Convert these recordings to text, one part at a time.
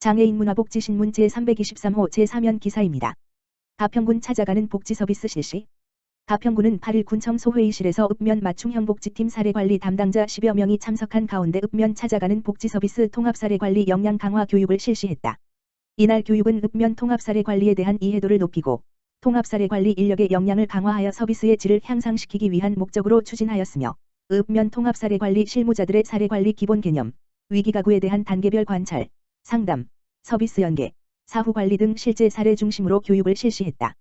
장애인 문화복지신문 제323호 제3연 기사입니다. 가평군 찾아가는 복지서비스 실시. 가평군은 8일 군청 소회의실에서 읍면 맞춤형 복지팀 사례관리 담당자 10여 명이 참석한 가운데 읍면 찾아가는 복지서비스 통합사례관리 역량 강화 교육을 실시했다. 이날 교육은 읍면 통합사례관리에 대한 이해도를 높이고 통합사례관리 인력의 역량을 강화하여 서비스의 질을 향상시키기 위한 목적으로 추진하였으며 읍면 통합사례관리 실무자들의 사례관리 기본 개념, 위기가구에 대한 단계별 관찰, 상담, 서비스 연계, 사후관리 등 실제 사례 중심으로 교육을 실시했다.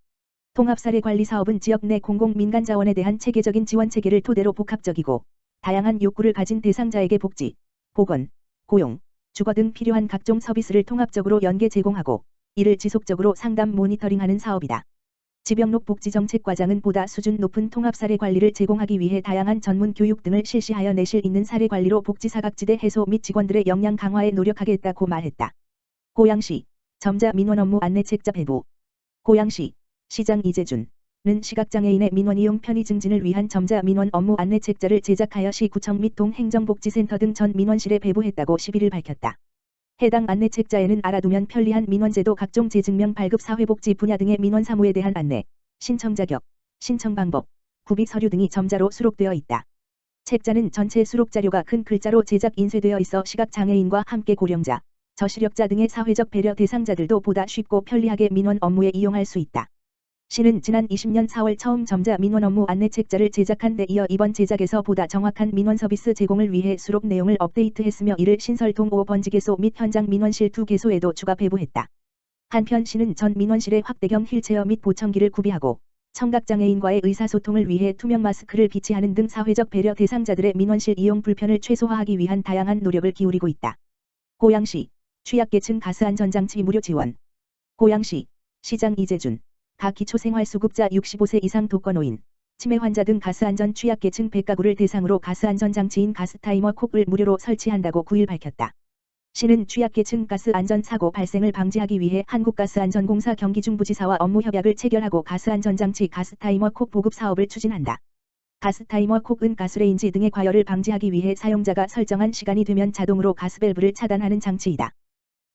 통합사례관리 사업은 지역 내 공공민간자원에 대한 체계적인 지원체계를 토대로 복합적이고 다양한 욕구를 가진 대상자에게 복지, 보건, 고용, 주거 등 필요한 각종 서비스를 통합적으로 연계 제공하고 이를 지속적으로 상담 모니터링하는 사업이다. 지병록 복지정책과장은 보다 수준 높은 통합사례관리를 제공하기 위해 다양한 전문 교육 등을 실시하여 내실 있는 사례관리로 복지사각지대 해소 및 직원들의 역량 강화에 노력하겠다고 말했다. 고양시 점자 민원 업무 안내책자 배부. 고양시 시장 이재준은 시각장애인의 민원 이용 편의 증진을 위한 점자 민원 업무 안내책자를 제작하여 시구청 및 동행정복지센터 등 전 민원실에 배부했다고 11일 밝혔다. 해당 안내책자에는 알아두면 편리한 민원제도 각종 재증명 발급 사회복지 분야 등의 민원 사무에 대한 안내, 신청 자격, 신청 방법, 구비 서류 등이 점자로 수록되어 있다. 책자는 전체 수록 자료가 큰 글자로 제작 인쇄되어 있어 시각장애인과 함께 고령자, 저시력자 등의 사회적 배려 대상자들도 보다 쉽고 편리하게 민원 업무에 이용할 수 있다. 시는 지난 20년 4월 처음 점자 민원 업무 안내책자를 제작한 데 이어 이번 제작에서 보다 정확한 민원 서비스 제공을 위해 수록 내용을 업데이트했으며 이를 신설동 5번지개소 및 현장 민원실 2개소에도 추가 배부했다. 한편 시는 전 민원실에 확대경 휠체어 및 보청기를 구비하고 청각장애인과의 의사소통을 위해 투명 마스크를 비치하는 등 사회적 배려 대상자들의 민원실 이용 불편을 최소화하기 위한 다양한 노력을 기울이고 있다. 고양시 취약계층 가스안전장치 무료 지원. 고양시 시장 이재준 각 기초생활수급자 65세 이상 독거노인, 치매 환자 등 가스안전 취약계층 100가구를 대상으로 가스안전장치인 가스타이머 콕을 무료로 설치한다고 9일 밝혔다. 시는 취약계층 가스안전사고 발생을 방지하기 위해 한국가스안전공사 경기중부지사와 업무협약을 체결하고 가스안전장치 가스타이머 콕 보급 사업을 추진한다. 가스타이머 콕은 가스레인지 등의 과열을 방지하기 위해 사용자가 설정한 시간이 되면 자동으로 가스밸브를 차단하는 장치이다.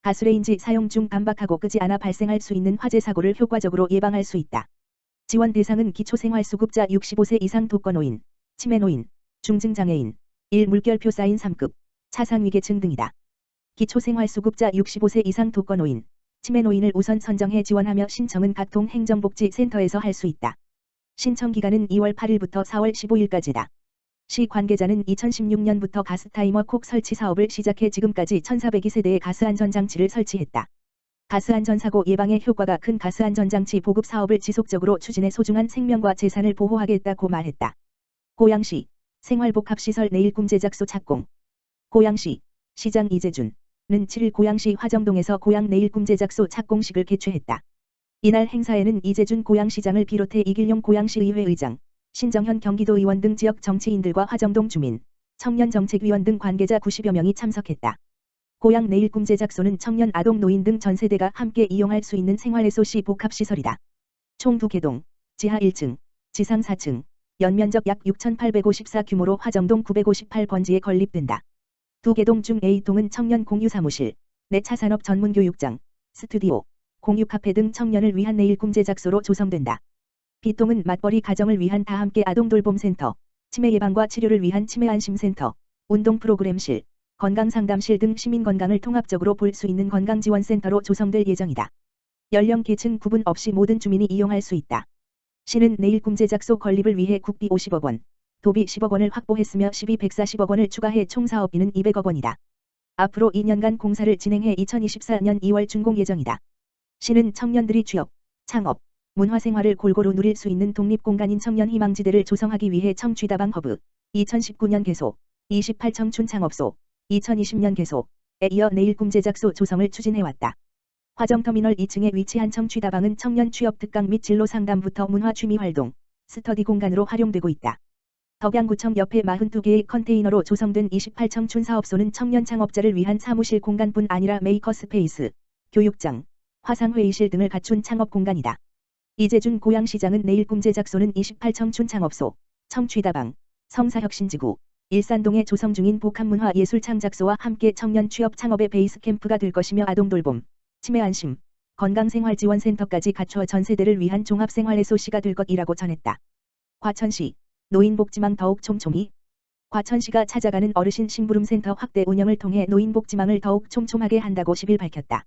가스레인지 사용 중 감박하고 끄지 않아 발생할 수 있는 화재 사고를 효과적으로 예방할 수 있다. 지원 대상은 기초생활수급자 65세 이상 독거노인, 치매노인, 중증장애인, 1 물결표 쌓인 3급, 차상위계층 등이다. 기초생활수급자 65세 이상 독거노인, 치매노인을 우선 선정해 지원하며 신청은 각 동행정복지센터에서 할 수 있다. 신청 기간은 2월 8일부터 4월 15일까지다. 시 관계자는 2016년부터 가스타이머 콕 설치 사업을 시작해 지금까지 1,402세대의 가스안전장치를 설치했다. 가스안전사고 예방에 효과가 큰 가스안전장치 보급 사업을 지속적으로 추진해 소중한 생명과 재산을 보호하겠다고 말했다. 고양시 생활복합시설 내일꿈 제작소 착공. 고양시 시장 이재준은 7일 고양시 화정동에서 고양 내일꿈 제작소 착공식을 개최했다. 이날 행사에는 이재준 고양시장을 비롯해 이길용 고양시의회 의장, 신정현 경기도의원 등 지역 정치인들과 화정동 주민, 청년정책위원 등 관계자 90여 명이 참석했다. 고양 내일꿈 제작소는 청년 아동 노인 등 전 세대가 함께 이용할 수 있는 생활해소시 복합시설이다. 총 2개동, 지하 1층, 지상 4층, 연면적 약 6,854 규모로 화정동 958번지에 건립된다. 2개동 중 A동은 청년 공유사무실, 내차 산업 전문교육장, 스튜디오, 공유 카페 등 청년을 위한 내일꿈 제작소로 조성된다. B동은 맞벌이 가정을 위한 다함께 아동돌봄센터, 치매 예방과 치료를 위한 치매안심센터, 운동 프로그램실, 건강상담실 등 시민건강을 통합적으로 볼 수 있는 건강지원센터로 조성될 예정이다. 연령 계층 구분 없이 모든 주민이 이용할 수 있다. 시는 내일꿈 제작소 건립을 위해 국비 50억 원, 도비 10억 원을 확보했으며 시비 140억 원을 추가해 총 사업비는 200억 원이다. 앞으로 2년간 공사를 진행해 2024년 2월 준공 예정이다. 시는 청년들이 취업, 창업, 문화생활을 골고루 누릴 수 있는 독립공간인 청년희망지대를 조성하기 위해 청취다방 허브, 2019년 개소, 28청춘 창업소, 2020년 개소에 이어 내일꿈 제작소 조성을 추진해왔다. 화정터미널 2층에 위치한 청취다방은 청년 취업 특강 및 진로 상담부터 문화 취미 활동, 스터디 공간으로 활용되고 있다. 덕양구청 옆에 42개의 컨테이너로 조성된 28청춘 사업소는 청년 창업자를 위한 사무실 공간뿐 아니라 메이커스페이스, 교육장, 화상회의실 등을 갖춘 창업 공간이다. 이재준 고양시장은 내일꿈 제작소는 28청춘 창업소, 청취다방, 성사혁신지구, 일산동에 조성 중인 복합문화예술창작소와 함께 청년 취업 창업의 베이스 캠프가 될 것이며 아동돌봄, 치매안심, 건강생활지원센터까지 갖춰 전세대를 위한 종합생활해소시가 될 것이라고 전했다. 과천시 노인복지망 더욱 촘촘히. 과천시가 찾아가는 어르신 심부름센터 확대 운영을 통해 노인복지망을 더욱 촘촘하게 한다고 10일 밝혔다.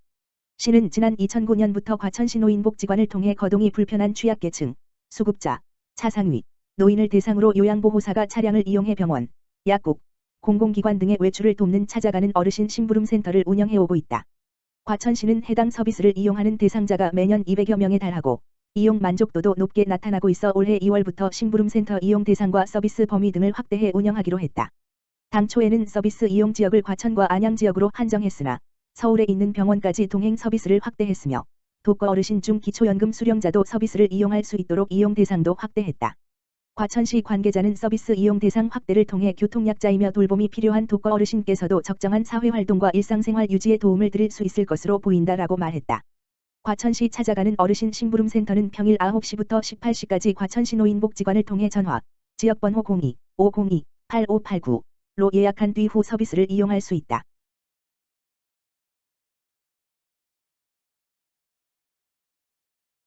시는 지난 2009년부터 과천시 노인복지관을 통해 거동이 불편한 취약계층, 수급자, 차상위, 노인을 대상으로 요양보호사가 차량을 이용해 병원, 약국, 공공기관 등의 외출을 돕는 찾아가는 어르신 심부름센터를 운영해오고 있다. 과천시는 해당 서비스를 이용하는 대상자가 매년 200여 명에 달하고 이용 만족도도 높게 나타나고 있어 올해 2월부터 심부름센터 이용 대상과 서비스 범위 등을 확대해 운영하기로 했다. 당초에는 서비스 이용 지역을 과천과 안양 지역으로 한정했으나 서울에 있는 병원까지 동행 서비스를 확대했으며 독거 어르신 중 기초연금 수령자도 서비스를 이용할 수 있도록 이용 대상도 확대했다. 과천시 관계자는 서비스 이용 대상 확대를 통해 교통약자이며 돌봄이 필요한 독거 어르신께서도 적정한 사회활동과 일상생활 유지에 도움을 드릴 수 있을 것으로 보인다라고 말했다. 과천시 찾아가는 어르신 심부름센터는 평일 9시부터 18시까지 과천시 노인복지관을 통해 전화, 지역번호 02-502-8589로 예약한 뒤 후 서비스를 이용할 수 있다.